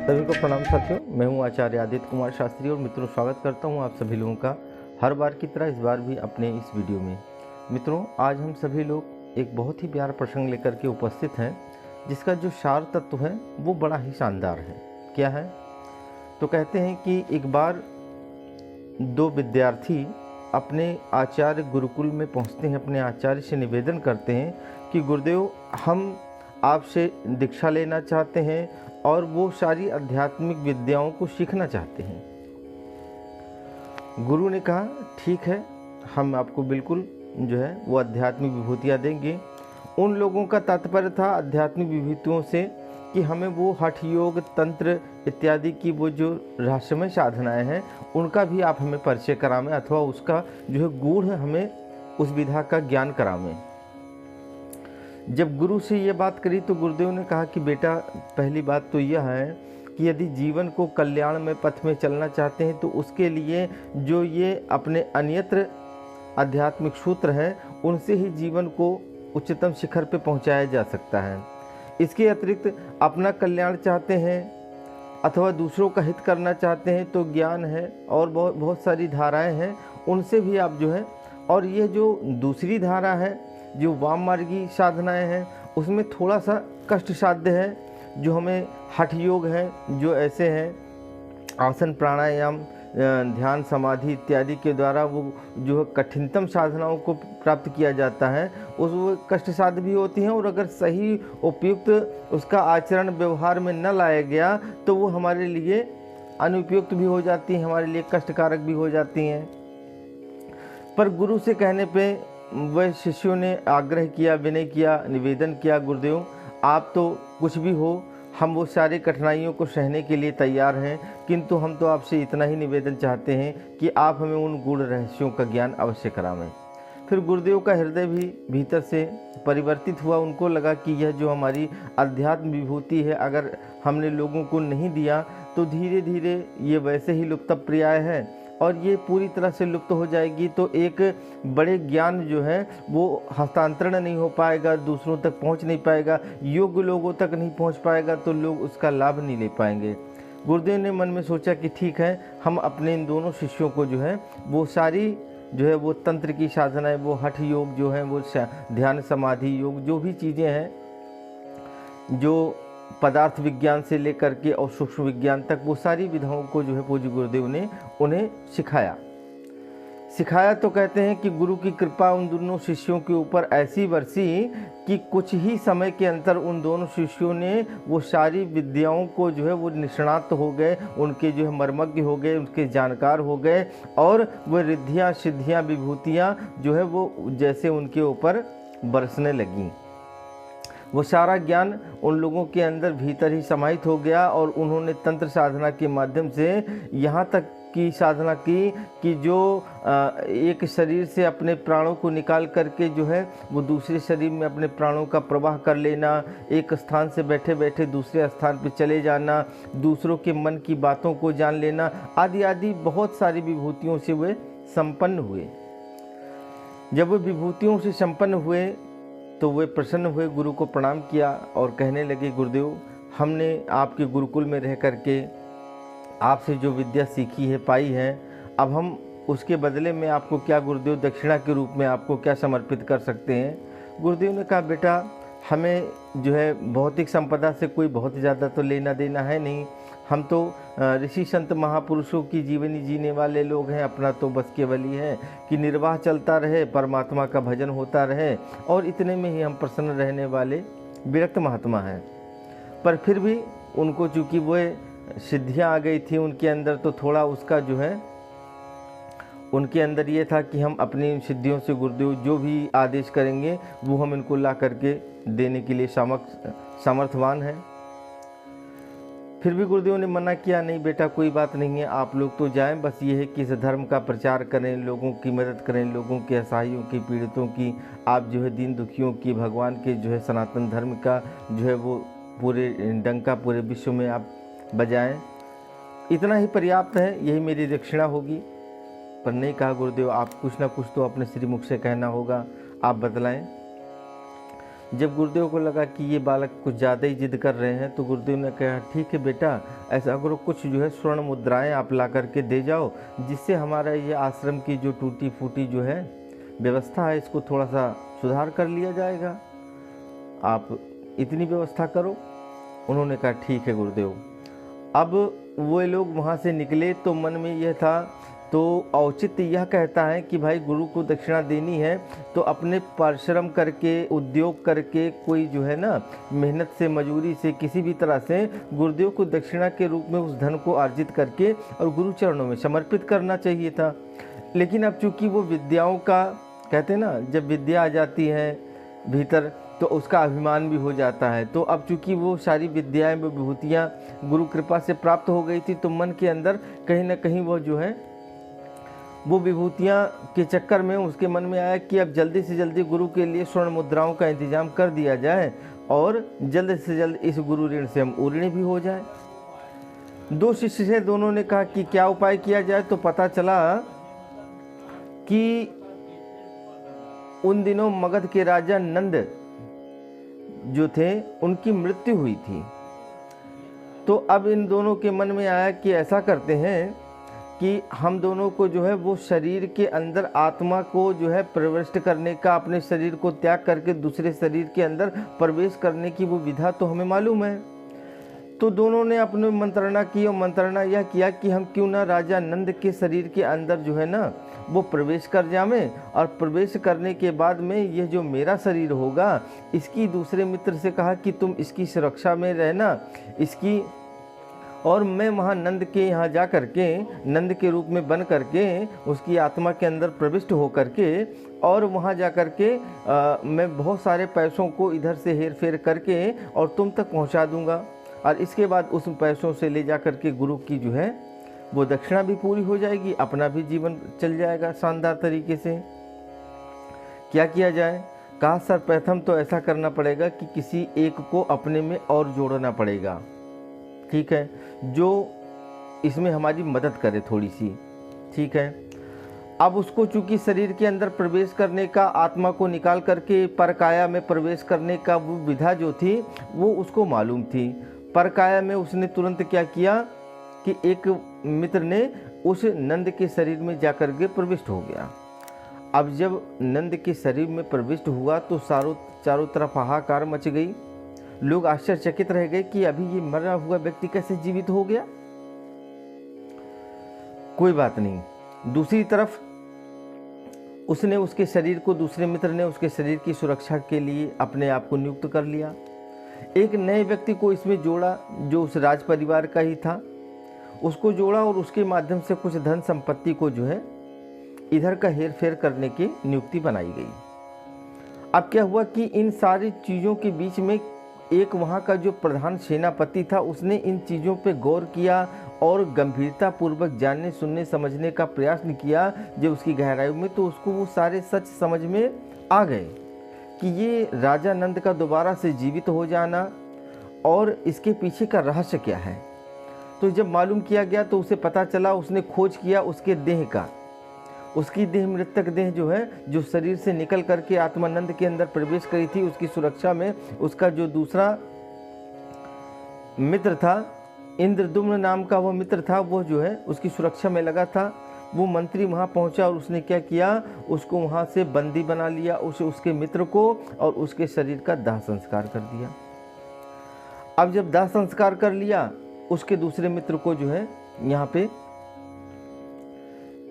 सभी को प्रणाम साथियों, मैं हूं आचार्य आदित्य कुमार शास्त्री और मित्रों स्वागत करता हूं आप सभी लोगों का हर बार की तरह इस बार भी अपने इस वीडियो में। मित्रों, आज हम सभी लोग एक बहुत ही प्यारा प्रसंग लेकर के उपस्थित हैं जिसका जो सार तत्व है वो बड़ा ही शानदार है। क्या है? तो कहते हैं कि एक बार दो विद्यार्थी अपने आचार्य गुरुकुल में पहुंचते हैं, अपने आचार्य से निवेदन करते हैं कि गुरुदेव, हम आपसे दीक्षा लेना चाहते हैं और वो सारी आध्यात्मिक विद्याओं को सीखना चाहते हैं। गुरु ने कहा ठीक है, हम आपको बिल्कुल जो है वो आध्यात्मिक विभूतियाँ देंगे। उन लोगों का तात्पर्य था आध्यात्मिक विभूतियों से कि हमें वो हठ योग, तंत्र इत्यादि की वो जो रहस्यमय साधनाएं हैं उनका भी आप हमें परिचय करावें, अथवा उसका जो है गूढ़ हमें उस विधा का ज्ञान करावें। जब गुरु से ये बात करी तो गुरुदेव ने कहा कि बेटा, पहली बात तो यह है कि यदि जीवन को कल्याण में पथ में चलना चाहते हैं तो उसके लिए जो ये अपने अन्यत्र आध्यात्मिक सूत्र हैं उनसे ही जीवन को उच्चतम शिखर पे पहुंचाया जा सकता है। इसके अतिरिक्त अपना कल्याण चाहते हैं अथवा दूसरों का हित करना चाहते हैं तो ज्ञान है और बहुत सारी धाराएं हैं, उनसे भी आप जो है, और ये जो दूसरी धारा है जो वाम मार्गी साधनाएं हैं उसमें थोड़ा सा कष्ट साध्य है, जो हमें हठ योग है, जो ऐसे हैं आसन प्राणायाम ध्यान समाधि इत्यादि के द्वारा वो जो है कठिनतम साधनाओं को प्राप्त किया जाता है, उस वो कष्ट साध्य भी होती हैं और अगर सही उपयुक्त उसका आचरण व्यवहार में न लाया गया तो वो हमारे लिए अनुपयुक्त भी हो जाती हैं, हमारे लिए कष्टकारक भी हो जाती हैं। पर गुरु से कहने पे वह शिष्यों ने आग्रह किया, विनय किया, निवेदन किया, गुरुदेव आप तो कुछ भी हो, हम वो सारी कठिनाइयों को सहने के लिए तैयार हैं, किंतु हम तो आपसे इतना ही निवेदन चाहते हैं कि आप हमें उन गूढ़ रहस्यों का ज्ञान अवश्य करावें। फिर गुरुदेव का हृदय भी भीतर से परिवर्तित हुआ। उनको लगा कि यह जो हमारी अध्यात्म विभूति है अगर हमने लोगों को नहीं दिया तो धीरे धीरे ये वैसे ही लुप्तप्राय है और ये पूरी तरह से लुप्त हो जाएगी तो एक बड़े ज्ञान जो है वो हस्तांतरण नहीं हो पाएगा, दूसरों तक पहुंच नहीं पाएगा, योग्य लोगों तक नहीं पहुंच पाएगा तो लोग उसका लाभ नहीं ले पाएंगे। गुरुदेव ने मन में सोचा कि ठीक है, हम अपने इन दोनों शिष्यों को जो है वो सारी जो है वो तंत्र की साधनाएं, वो हठ योग जो है, वो ध्यान समाधि योग, जो भी चीज़ें हैं जो पदार्थ विज्ञान से लेकर के और सूक्ष्म विज्ञान तक, वो सारी विधाओं को जो है पूज्य गुरुदेव ने उन्हें सिखाया। तो कहते हैं कि गुरु की कृपा उन दोनों शिष्यों के ऊपर ऐसी बरसी कि कुछ ही समय के अंतर उन दोनों शिष्यों ने वो सारी विद्याओं को जो है वो निष्णात हो गए, उनके जो है मर्मज्ञ हो गए, उनके जानकार हो गए और वो रिद्धियाँ सिद्धियाँ विभूतियाँ जो है वो जैसे उनके ऊपर बरसने लगीं। वो सारा ज्ञान उन लोगों के अंदर भीतर ही समाहित हो गया और उन्होंने तंत्र साधना के माध्यम से यहाँ तक की साधना की कि जो एक शरीर से अपने प्राणों को निकाल करके जो है वो दूसरे शरीर में अपने प्राणों का प्रवाह कर लेना, एक स्थान से बैठे बैठे दूसरे स्थान पर चले जाना, दूसरों के मन की बातों को जान लेना, आदि आदि बहुत सारी विभूतियों से वे संपन्न हुए। जब वे विभूतियों से संपन्न हुए तो वे प्रसन्न हुए, गुरु को प्रणाम किया और कहने लगे, गुरुदेव हमने आपके गुरुकुल में रह करके आपसे जो विद्या सीखी है, पाई है, अब हम उसके बदले में आपको क्या गुरुदेव दक्षिणा के रूप में आपको क्या समर्पित कर सकते हैं। गुरुदेव ने कहा, बेटा हमें जो है भौतिक संपदा से कोई बहुत ज़्यादा तो लेना देना है नहीं, हम तो ऋषि संत महापुरुषों की जीवनी जीने वाले लोग हैं, अपना तो बस केवल ही है कि निर्वाह चलता रहे, परमात्मा का भजन होता रहे और इतने में ही हम प्रसन्न रहने वाले विरक्त महात्मा हैं। पर फिर भी उनको चूँकि वो सिद्धियाँ आ गई थी उनके अंदर, तो थोड़ा उसका जो है उनके अंदर ये था कि हम अपनी सिद्धियों से गुरुदेव जो भी आदेश करेंगे वो हम इनको ला करके देने के लिए सामर्थ्यवान हैं। फिर भी गुरुदेव ने मना किया, नहीं बेटा कोई बात नहीं है, आप लोग तो जाएं, बस ये है कि इस धर्म का प्रचार करें, लोगों की मदद करें, लोगों के असहायों की, पीड़ितों की, आप जो है दीन दुखियों की, भगवान के जो है सनातन धर्म का जो है वो पूरे डंका पूरे विश्व में आप बजाएं, इतना ही पर्याप्त है, यही मेरी दक्षिणा होगी। पर नहीं कहा गुरुदेव, आप कुछ ना कुछ तो अपने श्रीमुख से कहना होगा, आप बतलाएं। जब गुरुदेव को लगा कि ये बालक कुछ ज़्यादा ही जिद कर रहे हैं, तो गुरुदेव ने कहा ठीक है बेटा, ऐसा करो, कुछ जो है स्वर्ण मुद्राएं आप ला करके दे जाओ, जिससे हमारा ये आश्रम की जो टूटी फूटी जो है व्यवस्था है, इसको थोड़ा सा सुधार कर लिया जाएगा, आप इतनी व्यवस्था करो। उन्होंने कहा ठीक है गुरुदेव। अब वो लोग वहाँ से निकले तो मन में यह था, तो औचित्य यह कहता है कि भाई गुरु को दक्षिणा देनी है तो अपने परिश्रम करके, उद्योग करके, कोई जो है ना मेहनत से, मजूरी से, किसी भी तरह से गुरुदेव को दक्षिणा के रूप में उस धन को अर्जित करके और गुरु चरणों में समर्पित करना चाहिए था। लेकिन अब चूंकि वो विद्याओं का, कहते हैं ना, जब विद्या आ जाती है भीतर तो उसका अभिमान भी हो जाता है। तो अब चूंकि वो सारी विद्याएं, वो विभूतियाँ गुरु कृपा से प्राप्त हो गई थी, तो मन के अंदर कहीं ना कहीं वो जो है वो विभूतियाँ के चक्कर में उसके मन में आया कि अब जल्दी से जल्दी गुरु के लिए स्वर्ण मुद्राओं का इंतजाम कर दिया जाए और जल्द से जल्द इस गुरु ऋण से हम उऋणी भी हो जाए। दो शिष्य से दोनों ने कहा कि क्या उपाय किया जाए। तो पता चला कि उन दिनों मगध के राजा नंद जो थे उनकी मृत्यु हुई थी। तो अब इन दोनों के मन में आया कि ऐसा करते हैं कि हम दोनों को जो है वो शरीर के अंदर आत्मा को जो है प्रविष्ट करने का, अपने शरीर को त्याग करके दूसरे शरीर के अंदर प्रवेश करने की वो विधा तो हमें मालूम है। तो दोनों ने अपने मंत्रणा की और मंत्रणा यह किया कि हम क्यों ना राजा नंद के शरीर के अंदर जो है ना वो प्रवेश कर जाएं, और प्रवेश करने के बाद में यह जो मेरा शरीर होगा इसकी दूसरे मित्र से कहा कि तुम इसकी सुरक्षा में रहना, इसकी, और मैं वहाँ नंद के यहाँ जा कर के नंद के रूप में बन करके उसकी आत्मा के अंदर प्रविष्ट हो करके और वहाँ जा कर के मैं बहुत सारे पैसों को इधर से हेर फेर करके और तुम तक पहुँचा दूँगा, और इसके बाद उस पैसों से ले जा कर के गुरु की जो है वो दक्षिणा भी पूरी हो जाएगी, अपना भी जीवन चल जाएगा शानदार तरीके से। क्या किया जाए? कहा सर्वप्रथम तो ऐसा करना पड़ेगा कि किसी एक को अपने में और जोड़ना पड़ेगा, ठीक है, जो इसमें हमारी मदद करे थोड़ी सी, ठीक है। अब उसको चूंकि शरीर के अंदर प्रवेश करने का, आत्मा को निकाल करके परकाया में प्रवेश करने का वो विधा जो थी वो उसको मालूम थी। परकाया में उसने तुरंत क्या किया कि एक मित्र ने उस नंद के शरीर में जाकर के प्रविष्ट हो गया। अब जब नंद के शरीर में प्रविष्ट हुआ तो चारों तरफ हाहाकार मच गई। लोग आश्चर्यचकित रह गए कि अभी ये मरा हुआ व्यक्ति कैसे जीवित हो गया। कोई बात नहीं। दूसरी तरफ उसने उसके शरीर को, दूसरे मित्र ने उसके शरीर की सुरक्षा के लिए अपने आप को नियुक्त कर लिया। एक नए व्यक्ति को इसमें जोड़ा जो उस राज परिवार का ही था, उसको जोड़ा और उसके माध्यम से कुछ धन संपत्ति को जो है इधर का हेर फेर करने की नियुक्ति बनाई गई। अब क्या हुआ कि इन सारी चीज़ों के बीच में एक वहाँ का जो प्रधान सेनापति था उसने इन चीज़ों पे गौर किया और गंभीरता पूर्वक जानने, सुनने, समझने का प्रयास किया जब उसकी गहराई में, तो उसको वो सारे सच समझ में आ गए कि ये राजा नंद का दोबारा से जीवित हो जाना और इसके पीछे का रहस्य क्या है। तो जब मालूम किया गया तो उसे पता चला, उसने खोज किया उसके देह का, उसकी देह, मृतक देह जो है, जो शरीर से निकल करके आत्मानंद के अंदर प्रवेश करी थी, उसकी सुरक्षा में उसका जो दूसरा मित्र था, इंद्रदुम्न नाम का वो मित्र था, वो जो है उसकी सुरक्षा में लगा था। वो मंत्री वहाँ पहुँचा और उसने क्या किया, उसको वहाँ से बंदी बना लिया, उसके मित्र को, और उसके शरीर का दाह संस्कार कर दिया। अब जब दाह संस्कार कर लिया, उसके दूसरे मित्र को जो है यहाँ पे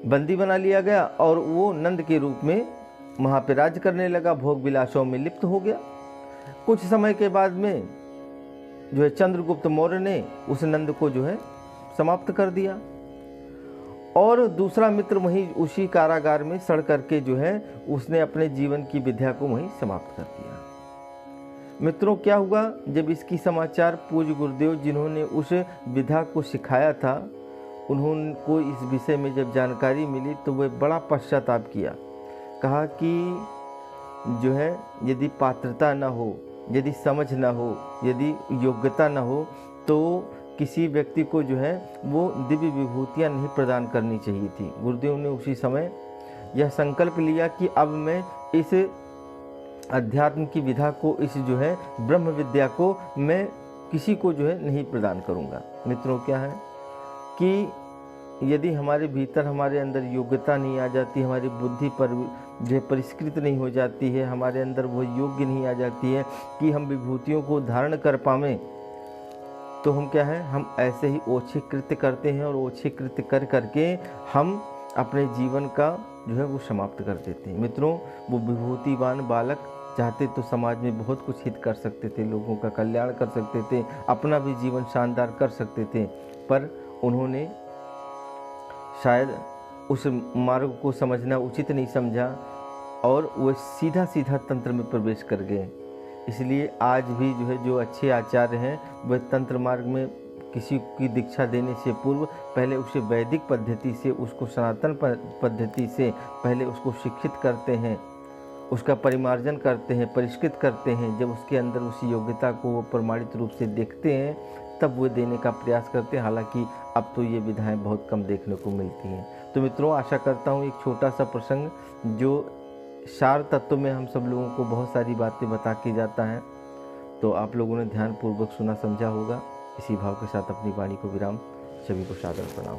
बंदी बना लिया गया और वो नंद के रूप में वहाँ पे राज करने लगा, भोग विलासों में लिप्त हो गया। कुछ समय के बाद में जो है चंद्रगुप्त मौर्य ने उस नंद को जो है समाप्त कर दिया और दूसरा मित्र वहीं उसी कारागार में सड़ करके जो है उसने अपने जीवन की विद्या को वहीं समाप्त कर दिया। मित्रों, क्या हुआ जब इसकी समाचार पूज्य गुरुदेव जिन्होंने उस विधा को सिखाया था, उन्होंने इस विषय में जब जानकारी मिली तो वे बड़ा पश्चाताप किया। कहा कि जो है यदि पात्रता न हो, यदि समझ न हो, यदि योग्यता न हो तो किसी व्यक्ति को जो है वो दिव्य विभूतियाँ नहीं प्रदान करनी चाहिए थी। गुरुदेव ने उसी समय यह संकल्प लिया कि अब मैं इस अध्यात्म की विधा को, इस जो है ब्रह्म विद्या को मैं किसी को जो है नहीं प्रदान करूँगा। मित्रों, क्या है कि यदि हमारे भीतर, हमारे अंदर योग्यता नहीं आ जाती, हमारी बुद्धि पर जो है परिष्कृत नहीं हो जाती है, हमारे अंदर वो योग्य नहीं आ जाती है कि हम विभूतियों को धारण कर पावें, तो हम क्या है, हम ऐसे ही ओछे कृत्य करते हैं और ओछे कृत्य कर करके हम अपने जीवन का जो है वो समाप्त कर देते हैं। मित्रों, वो विभूतिवान बालक चाहते तो समाज में बहुत कुछ हित कर सकते थे, लोगों का कल्याण कर सकते थे, अपना भी जीवन शानदार कर सकते थे, पर उन्होंने शायद उस मार्ग को समझना उचित नहीं समझा और वो सीधा सीधा तंत्र में प्रवेश कर गए। इसलिए आज भी जो है जो अच्छे आचार्य हैं वह तंत्र मार्ग में किसी की दीक्षा देने से पूर्व पहले उसे वैदिक पद्धति से, उसको सनातन पद्धति से पहले उसको शिक्षित करते हैं, उसका परिमार्जन करते हैं, परिष्कृत करते हैं। जब उसके अंदर उसी योग्यता को वो प्रमाणित रूप से देखते हैं तब वो देने का प्रयास करते हैं। हालांकि अब तो ये विधाएं बहुत कम देखने को मिलती हैं। तो मित्रों, आशा करता हूँ एक छोटा सा प्रसंग जो सार तत्व में हम सब लोगों को बहुत सारी बातें बता के जाता है, तो आप लोगों ने ध्यानपूर्वक सुना समझा होगा। इसी भाव के साथ अपनी वाणी को विराम। सभी को सादर प्रणाम।